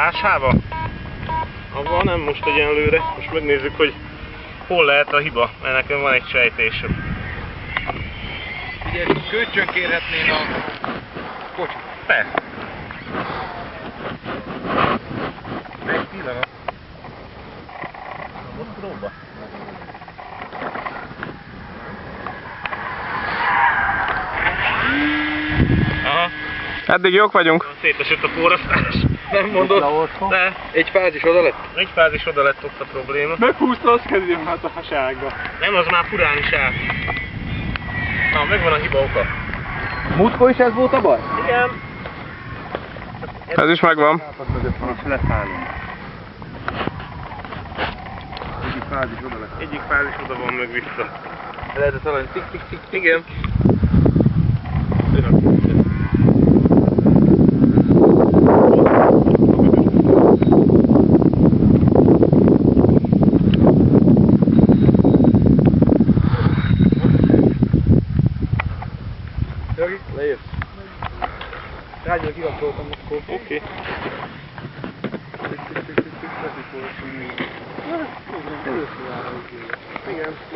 Álsába? Abban nem most egyenlőre. Most megnézzük, hogy hol lehet a hiba, mert nekem van egy sejtésem. Ugye kölcsönkérhetnél a kocsit? Persze. Egy pillanat. Na, most próba. Aha. Eddig jók vagyunk. Szétesett a forrasztás. Nem mondod? De Egy fázis oda lett? egy fázis oda lett ott a probléma. Meghúzta, azt kezdjem hát a haságba. Nem, az már furán is áll. Na, megvan a hiba oka. Múltkor is ez volt a baj? Igen. Ez is megvan. Most leszállunk. Egyik fázis oda van meg vissza. Lehetett talán tik-tik-tik. Igen. Jogi, lejössz. Rágyra kikapcsoltam akkor. Oké. Tik-tik-tik-tik-tik. Igen.